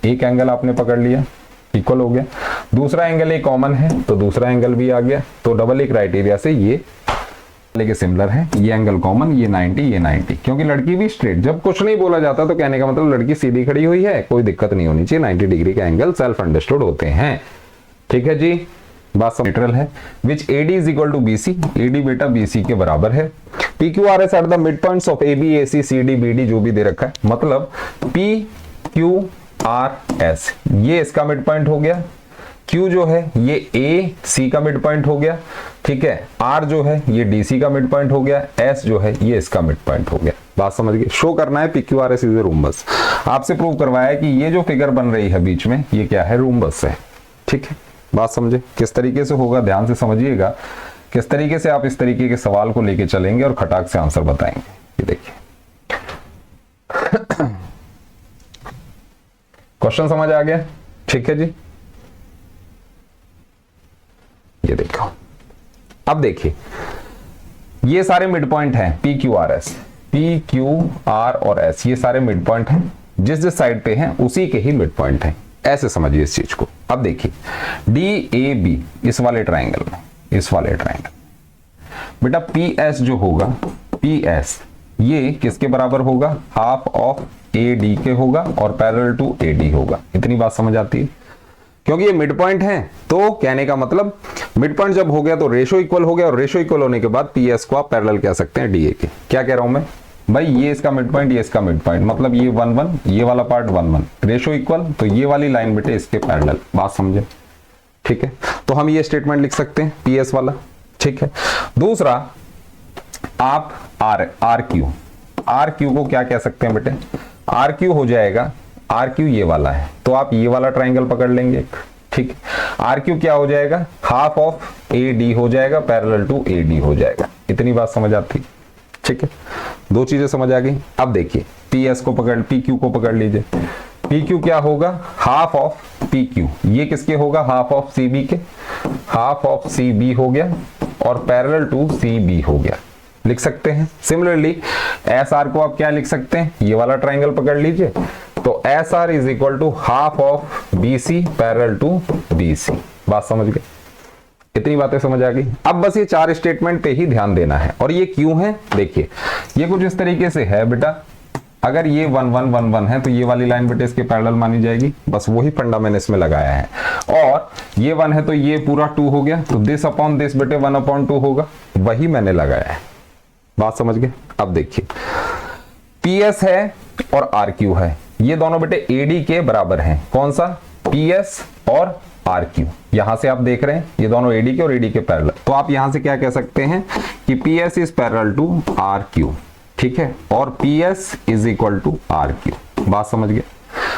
एक एंगल आपने पकड़ लिया, इक्वल हो गया। दूसरा एंगल ए कॉमन है तो दूसरा एंगल भी आ गया। तो डबल ए क्राइटेरिया से ये लेके सिमिलर है, ये एंगल कॉमन, ये 90 ये 90, क्योंकि लड़की भी स्ट्रेट। जब कुछ नहीं बोला जाता तो कहने का मतलब लड़की सीधी खड़ी हुई है, कोई दिक्कत नहीं होनी चाहिए, 90 डिग्री के एंगल सेल्फ अंडरस्टूड होते हैं। ठीक है जी, बात न्यूट्रल है। Which AD is equal to BC, AD बेटा BC के बराबर है। PQRS at the mid points of AB AC CD BD जो भी दे रखा है, मतलब PQRS ये इसका मिड पॉइंट हो गया, Q जो है ये AC का मिड पॉइंट हो गया, ठीक है, R जो है ये DC का मिड पॉइंट हो गया, S जो है ये इसका मिड पॉइंट हो गया। बात समझ गए? शो करना है PQRS इज ए रूम्बस। आपसे प्रूव करवाया कि ये जो फिगर बन रही है बीच में ये क्या है, रूम्बस है। ठीक है, बात समझे? किस तरीके से होगा ध्यान से समझिएगा, किस तरीके से आप इस तरीके के सवाल को लेके चलेंगे और खटाक से आंसर बताएंगे। ये देखिए क्वेश्चन समझ आ गया? ठीक है जी, ये देखो। अब देखिए ये सारे मिड पॉइंट हैं, PQRS, PQR और S ये सारे मिड पॉइंट हैं, जिस जिस साइड पे हैं उसी के ही मिड पॉइंट हैं, ऐसे समझिए इस चीज को। अब देखिए DAB इस वाले ट्राइंगल में, इस वाले ट्राइंगल बेटा PS जो होगा, PS ये किसके बराबर होगा, हाफ ऑफ AD के होगा और पैरेलल टू AD होगा। इतनी बात समझ आती है? क्योंकि ये मिड पॉइंट है तो कहने का मतलब मिड पॉइंट जब हो गया तो रेशो इक्वल हो गया, और रेशो इक्वल होने के बाद PS को आप पैरेलल कह सकते हैं DA के। क्या कह रहा हूं मैं भाई, ये इसका मिड पॉइंट, ये इसका मिड पॉइंट, मतलब ये 1 1, ये वाला पार्ट 1 1, रेशो इक्वल, तो ये वाली लाइन बेटे इसके पैरेलल। बात समझे? ठीक है, तो हम ये स्टेटमेंट लिख सकते हैं PS वाला। ठीक है, दूसरा आप RQ को क्या कह सकते हैं बेटे, RQ हो जाएगा, RQ ये वाला है तो आप ये वाला ट्राइंगल पकड़ लेंगे। ठीक, RQ क्या हो जाएगा, हाफ ऑफ AD हो जाएगा, पैरेलल टू AD हो जाएगा। इतनी बात समझ आती? ठीक है, दो चीजें समझ आ गई। अब देखिए PS को पकड़, PQ को पकड़ लीजिए। PQ क्या होगा, हाफ ऑफ PQ, ये किसके होगा, हाफ ऑफ CB के, हाफ ऑफ CB हो गया और पैरेलल टू CB हो गया, लिख सकते हैं। सिमिलरली SR को आप क्या लिख सकते हैं, ये वाला ट्राइंगल पकड़ लीजिए, तो SR is equal to half of BC parallel to BC। बात समझ गए? इतनी बातें समझ आ गई। अब बस ये चार स्टेटमेंट पे ही ध्यान देना है। और ये क्यों है, देखिए ये कुछ इस तरीके से है बेटा, अगर ये 1 1 1 1 है तो ये वाली लाइन बेटे इसके पैरेलल मानी जाएगी, बस वही फंडा मैंने इसमें लगाया है। और ये 1 है तो ये पूरा 2 हो गया, तो दिस अपॉन दिस बेटे 1 अपॉन 2 होगा, वही मैंने लगाया है। बात समझ गए? अब देखिए PS है और RQ है, ये दोनों बेटे AD के बराबर हैं। कौन सा, PS और RQ। यहां से आप देख रहे हैं ये दोनों AD के और AD के पैरेलल, तो आप यहां से क्या कह सकते हैं कि PS is parallel to RQ। ठीक है, और PS is equal to RQ। बात समझ गए?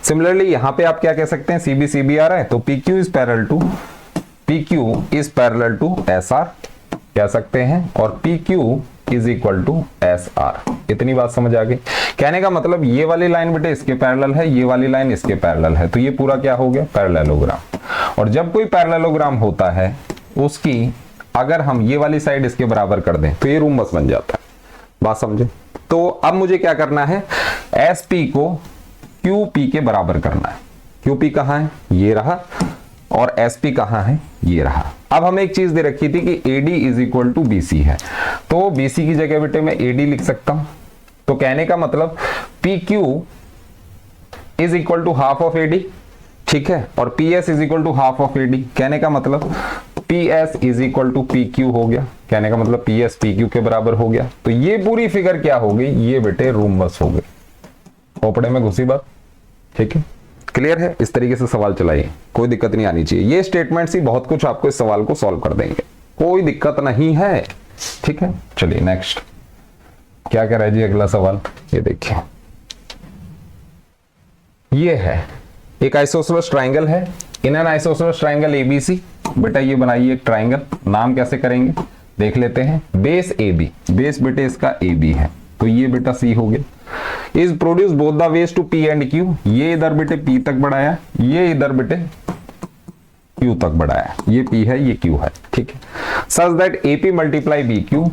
सिमिलरली यहां पे आप क्या कह सकते हैं, CB CB आ रहा है तो PQ is parallel to SR कह सकते हैं, और PQ is equal to SR। इतनी बात समझ आ गई? कहने का मतलब ये वाली लाइन बेटे इसके पैरेलल है, ये वाली लाइन इसके पैरेलल है, तो ये पूरा क्या हो गया, पैरेललोग्राम। और जब कोई पैरेललोग्राम होता है उसकी अगर हम ये वाली साइड इसके बराबर कर दें तो ये रूम्बस बन जाता है। बात समझे? तो अब मुझे क्या करना है, SP को QP के बराबर करना है। QP कहां है, ये रहा, और SP कहां है, ये रहा। अब हमें एक चीज दे रखी थी कि AD is equal to BC है, तो BC की जगह बेटे मैं AD लिख सकता हूं। तो कहने का मतलब PQ is equal to half of AD, ठीक है, और PS is equal to half of AD। कहने का मतलब PS is equal to PQ हो गया, कहने का मतलब PS PQ के बराबर हो गया। तो ये पूरी फिगर क्या हो गई, ये बेटे रूम्बस हो गई। खोपड़े में घुसी बात? ठीक है, क्लियर है? इस तरीके से सवाल चलाइए, कोई दिक्कत नहीं आनी चाहिए। ये स्टेटमेंट्स ही बहुत कुछ आपको इस सवाल को सॉल्व कर देंगे, कोई दिक्कत नहीं है। ठीक है, चलिए नेक्स्ट क्या कह रहा है जी अगला सवाल, ये देखिए। ये है एक आइसोसेलेस ट्राइंगल है, in an isosceles triangle ABC। बेटा ये बनाइए एक ट्राइंगल, नाम कैसे करेंगे देख लेते हैं। बेस AB, बेस बेटे इसका AB है, तो ये बेटा C हो गया। Is produce both the ways to P and Q, ये इधर बेटे P तक बढ़ाया, ये इधर बेटे Q तक बढ़ाया, ये P है ये Q है। ठीक है, such that AP multiply BQ,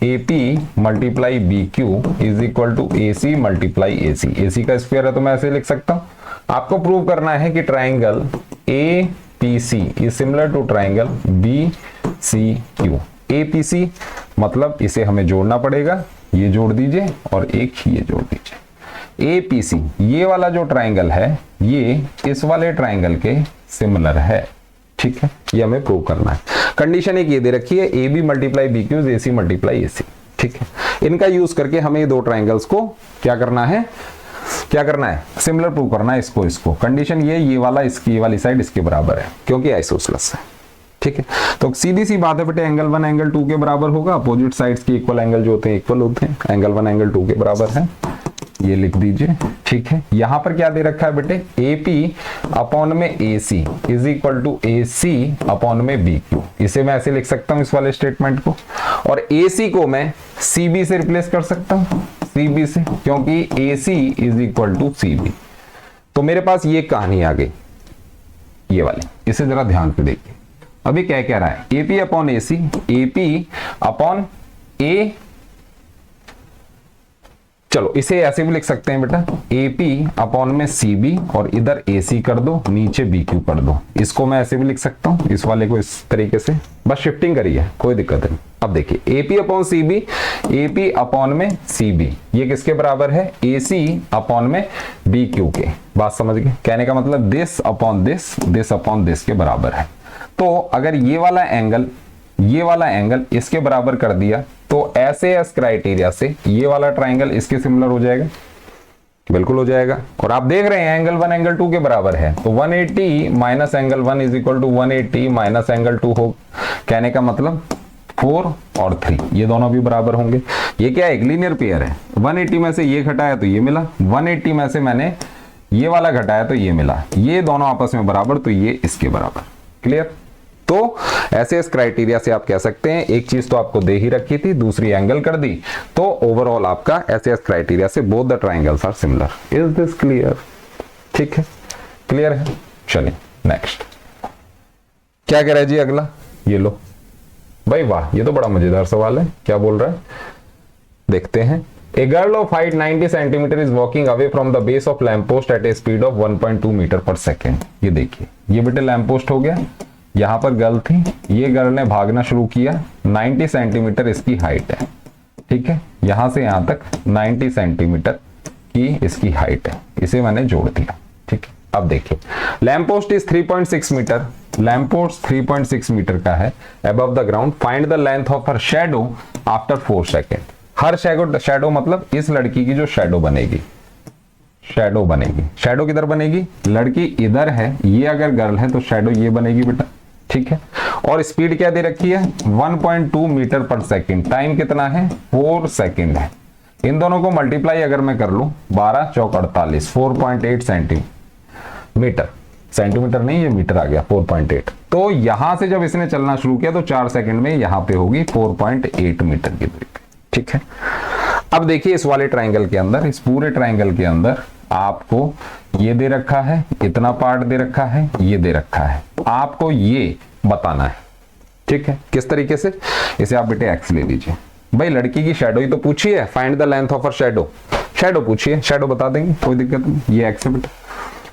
AP multiply BQ is equal to AC multiply AC। AC का स्क्वायर है तो मैं ऐसे लिख सकता हूं। आपको प्रूव करना है कि triangle APC is similar to triangle BCQ। APC मतलब इसे हमें जोड़ना पड़ेगा, ये जोड़ दीजिए और एक ये जोड़ दीजिए। APC ये वाला जो ट्राइंगल है ये इस वाले ट्राइंगल के सिमिलर है, ठीक है, ये हमें प्रूव करना है। कंडीशन एक ये दे रखी है AB multiply BQ AC multiply AC, ठीक है। इनका यूज करके हमें ये दो ट्राइंगल्स को क्या करना है, सिमिलर प्रूव करना है इसको। कंडीशन ये वाला इसकी ये वाली साइड इसके बराबर है क्योंकि आइसोसेलेस है, ठीक है। तो सीधी सी बात है बेटे, एंगल 1 एंगल 2 के बराबर होगा। अपोजिट साइड्स के इक्वल एंगल जो होते हैं इक्वल होते हैं। एंगल 1 एंगल 2 के बराबर है, ये लिख दीजिए, ठीक है। यहां पर क्या दे रखा है बेटे, AP अपॉन में AC is equal to AC upon में BQ। इसे मैं ऐसे लिख सकता हूं इस वाले स्टेटमेंट को, और AC को मैं CB से रिप्लेस कर सकता हूं, CB से, क्योंकि AC is equal to CB। तो मेरे पास ये कहानी आ गई, ये वाली। इसे जरा ध्यान से देखिए। अभी क्या कह रहा है, AP upon AC, AP upon A, चलो इसे ऐसे भी लिख सकते हैं बेटा, AP अपॉन में CB और इधर AC कर दो, नीचे BQ कर दो। इसको मैं ऐसे भी लिख सकता हूं, इस वाले को इस तरीके से, बस शिफ्टिंग करिए, कोई दिक्कत नहीं। अब देखिए AP upon CB, AP upon में CB, ये किसके बराबर है, AC अपॉन में BQ के। बात समझ गए, कहने का मतलब this upon this, this upon this के बराबर है। तो अगर ये वाला एंगल इसके बराबर कर दिया तो ऐसे एस क्राइटेरिया से ये वाला ट्राइंगल इसके सिमिलर हो जाएगा, बिल्कुल हो जाएगा। और आप देख रहे हैं एंगल 1 एंगल 2 के बराबर है, तो 180 minus angle 1 is equal to 180 minus angle 2 हो। कहने का मतलब 4 और 3 ये दोनों भी बराबर होंगे। ये क्या है, एक लीनियर पेयर है। 180 में से ये घटाया तो ये मिला, 180 में से मैंने ये वाला घटाया तो ये मिला, ये दोनों आपस में बराबर, तो ये इसके बराबर। क्लियर। तो ऐसे इस क्राइटेरिया से आप कह सकते हैं, एक चीज तो आपको दे ही रखी थी, दूसरी एंगल कर दी, तो ओवरऑल आपका ऐसे इस क्राइटेरिया से both the triangles are similar. Is this clear? ठीक है, क्लियर है। चलिए नेक्स्ट क्या कह रहा है जी अगला, ये लो भाई, वाह ये तो बड़ा मजेदार सवाल है। क्या बोल रहा है देखते हैं। A girl of height 90 cm is walking away from the base of lamp post at a speed of 1.2 metre पर सेकेंड। ये देखिए, ये बेटे लैंप पोस्ट हो गया, यहां पर गर्ल थी, ये गर्ल ने भागना शुरू किया, 90 सेंटीमीटर इसकी हाइट है, ठीक है, यहां से यहां तक 90 सेंटीमीटर की इसकी हाइट है, इसे मैंने जोड़ दिया, ठीक है। अब देखिए lamp post is 3.6 metre, lamp post 3.6 metre का है above the ground, find the length of her shadow after 4 second. Her shadow मतलब इस लड़की की जो शैडो बनेगी, शैडो किधर बनेगी, लड़की इधर है, ये अगर गर्ल है तो शैडो ये बनेगी बेटा, ठीक है। और स्पीड क्या दे रखी है, 1.2 मीटर पर सेकेंड, टाइम कितना है 4 सेकेंड है। इन दोनों को मल्टीप्लाई अगर मैं कर लूं, 12 चौक 48, 4.8 सेंटीमीटर, सेंटीमीटर नहीं ये मीटर आ गया, 4.8। तो यहां से जब इसने चलना शुरू किया तो 4 सेकेंड में यहां पे होगी 4.8 मीटर की दूरी, ठीक है। अब देखिए इस वाले ट्राइंगल के अंदर, इस पूरे ट्राइंगल के अंदर आपको ये दे रखा है, इतना पार्ट दे रखा है, ये दे रखा है, आपको ये बताना है, ठीक है। किस तरीके से, इसे आप बेटे एक्स ले लीजिए। भाई लड़की की शैडो ही तो पूछी है, find the length of her shadow, shadow पूछिए, शैडो बता देंगे, कोई दिक्कत नहीं, ये एक्स है बेटा,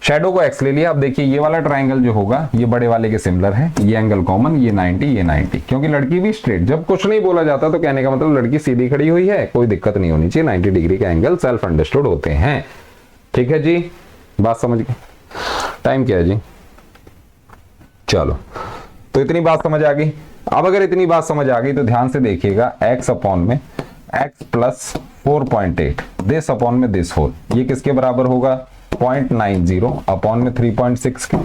शैडो को एक्स ले लिया। अब देखिए ये वाला ट्राइंगल जो होगा ये बड़े वाले के सिमिलर है, ये एंगल कॉमन, ये 90, ये 90, क्योंकि लड़की भी स्ट्रेट, जब कुछ नहीं बोला जाता तो कहने का मतलब लड़की सीधी खड़ी हुई है, कोई दिक्कत नहीं होनी चाहिए, 90 डिग्री के एंगल सेल्फ अंडरस्टूड होते हैं, ठीक है जी, बात समझ गए। टाइम क्या है जी, चलो तो इतनी बात समझ आ गई। अब अगर इतनी बात समझ आ गई तो ध्यान से देखिएगा, x अपॉन में x प्लस 4.8 दिस अपॉन में दिस होल, ये किसके बराबर होगा, 0.90 अपॉन में 3.6 के।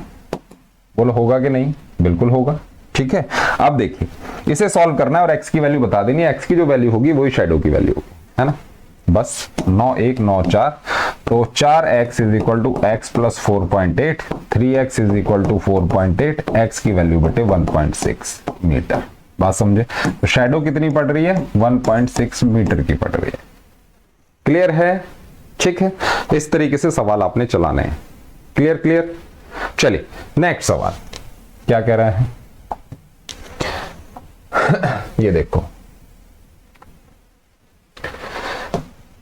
बोलो होगा कि नहीं, बिल्कुल होगा, ठीक है। अब देखिए इसे सॉल्व करना है और x की वैल्यू बता देनी है, x की जो वैल्यू होगी वही शैडो की वैल्यू होगी, है ना, बस 9 1 9 4, तो 4x is equal to x plus 4.8, 3x is equal to 4.8, x की वैल्यू बटे 1.6 मीटर। बात समझे, तो शैडो कितनी पड़ रही है, 1.6 मीटर की पड़ रही है। क्लियर है, ठीक है। इस तरीके से सवाल आपने चलाने हैं, क्लियर क्लियर। चलिए नेक्स्ट सवाल क्या कह रहा है ये देखो,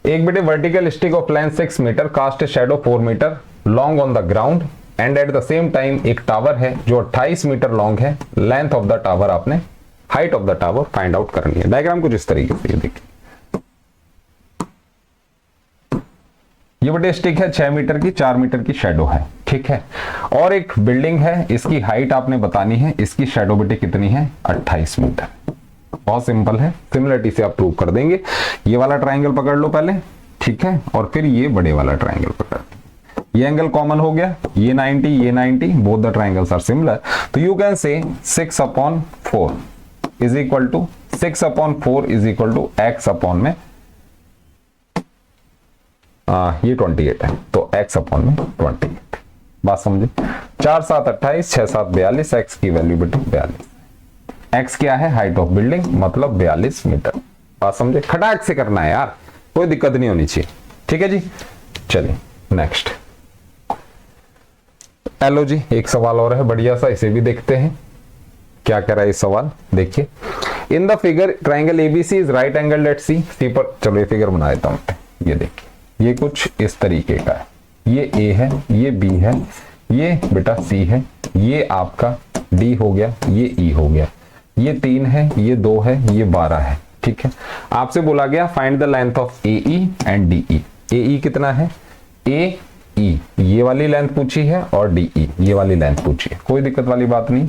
एक बेटे vertical stick of length 6 metre cast a shadow 4 metre long on the ground and at the same time एक टावर है जो 28 मीटर लॉन्ग है। लेंथ ऑफ द टावर आपने height of the tower find out करनी है। Diagram कुछ इस तरीके से, ये देखिए ये बटे स्टिक है 6 मीटर की, 4 मीटर की शेडो है, ठीक है। और एक बिल्डिंग है, इसकी हाइट आपने बतानी है, इसकी शेडो बटे कितनी है 28 मीटर। बहुत सिंपल है, सिमिलरिटी से आप प्रूव कर देंगे। ये वाला ट्राइंगल पकड़ लो पहले, ठीक है, और फिर ये बड़े वाला ट्राइंगल पकड़। ये एंगल कॉमन हो गया, ये 90, both the triangles are similar. तो you can say 6/4 is equal to 6/4 is equal to x upon में ये 28 है, तो x अपॉन में 28। बात समझे? 4 7 28, 6 7 42, x की वैल्यू बटे 42। x क्या है? हाइट ऑफ बिल्डिंग, मतलब 42 मीटर। बात समझे? खटाक से करना है यार, कोई दिक्कत नहीं होनी चाहिए, ठीक है जी। चलिए नेक्स्ट। हेलो जी, एक सवाल और है बढ़िया सा, इसे भी देखते हैं क्या कह रहा है इस सवाल। देखिए, in the figure triangle ABC is right angle at C. C पर चलो ये फिगर बना देता हूं। ये देखिए, ये कुछ इस तरीके का है, ये ए है, ये बी है, ये बेटा सी है, ये आपका डी हो गया, ये ई हो गया, ये 3 है, ये 2 है, ये 12 है, ठीक है। आपसे बोला गया find the length of A E and D E. A E कितना है? ए ई ये वाली लेंथ पूछी है और डी ई ये वाली लेंथ पूछी है, कोई दिक्कत वाली बात नहीं।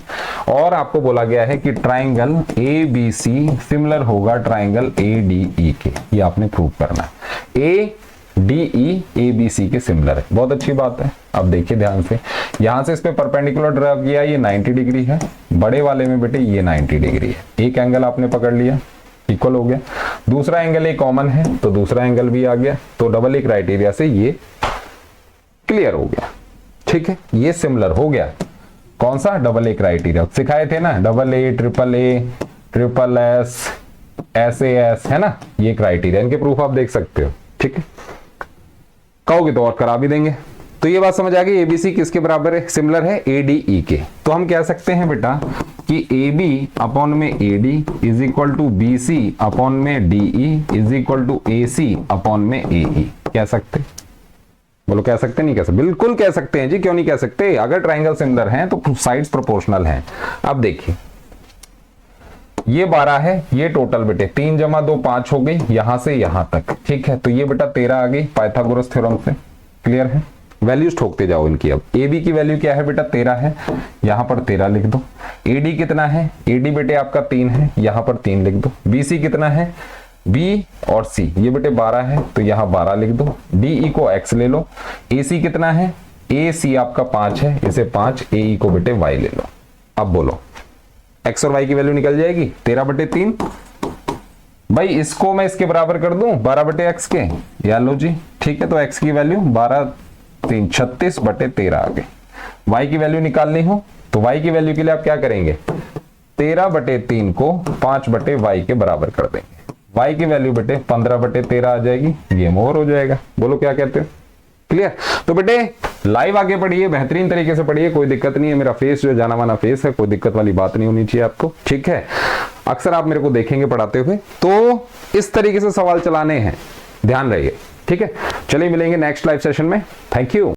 और आपको बोला गया है कि triangle A B C similar होगा ट्राइंगल ए डी ई के, ये आपने प्रूव करना है। ए डी ई ए बी सी के सिमिलर है, बहुत अच्छी बात है। अब देखिए ध्यान से, यहां से इस पे परपेंडिकुलर ड्रा किया, ये 90 डिग्री है, बड़े वाले में बेटे ये 90 डिग्री है। एक एंगल आपने पकड़ लिया, इक्वल हो गया। दूसरा एंगल एक कॉमन है, तो दूसरा एंगल भी आ गया, तो डबल ए क्राइटेरिया से ये क्लियर हो गया, ठीक है, ये सिमिलर हो गया। कौन सा? डबल ए क्राइटेरिया सिखाए थे ना, double A, triple S, SAS है ना, ये क्राइटेरिया, इनके प्रूफ आप देख सकते हो, ठीक है। कहोगे तो और करा भी देंगे। तो ये बात समझ आ गई, एबीसी किसके बराबर है? सिमिलर है एडीई के। तो हम कह सकते हैं बेटा कि AB अपॉन में AD is equal to BC upon में DE is equal to AC upon में AE। कह सकते? बोलो कह सकते नहीं? कह सकते, बिल्कुल कह सकते हैं जी, क्यों नहीं कह सकते? अगर ट्राइंगल सिमिलर हैं तो साइड्स प्रोपोर्शनल हैं। अब देखिए, ये 12 है, ये टोटल बेटे 3 जमा 2 5 हो गई, यहां से यहां तक, ठीक है। तो ये बेटा 13 आ गई पाइथागोरस थ्योरम से, क्लियर है। वैल्यूज ठोकते जाओ इनकी। अब ए बी की वैल्यू क्या है बेटा? 13 है, यहां पर 13 लिख दो। ए डी कितना है? ए डी बेटे आपका 3 है, यहां पर 3 लिख दो। बी सी कितना है? बी और सी ये बेटे 12 है, तो यहां 12 लिख दो। डी ई को x ले लो। ए सी कितना है? ए सी आपका 5 है, इसे 5, ए ई को बेटे y ले लो। अब बोलो x और y की वैल्यू निकल जाएगी 13/3। भाई इसको मैं इसके बराबर कर दूं 12/x के, या लो जी, ठीक है। तो x की वैल्यू 12 3 36/13 आ गई। y की वैल्यू निकालनी हो तो y की वैल्यू के लिए आप क्या करेंगे? 13/3 को 5/y के बराबर कर देंगे। y की वैल्यू बेटे 15/13 आ जाएगी, गेम ओवर हो जाएगा। बोलो क्या कहते हो? क्लियर? तो बेटे लाइव आगे पढ़िए, बेहतरीन तरीके से पढ़िए, कोई दिक्कत नहीं है। मेरा फेस जो जाना माना फेस है, कोई दिक्कत वाली बात नहीं होनी चाहिए आपको, ठीक है। अक्सर आप मेरे को देखेंगे पढ़ाते हुए, तो इस तरीके से सवाल चलाने हैं, ध्यान रहिए, ठीक है। चलिए मिलेंगे नेक्स्ट लाइव सेशन में। Thank you.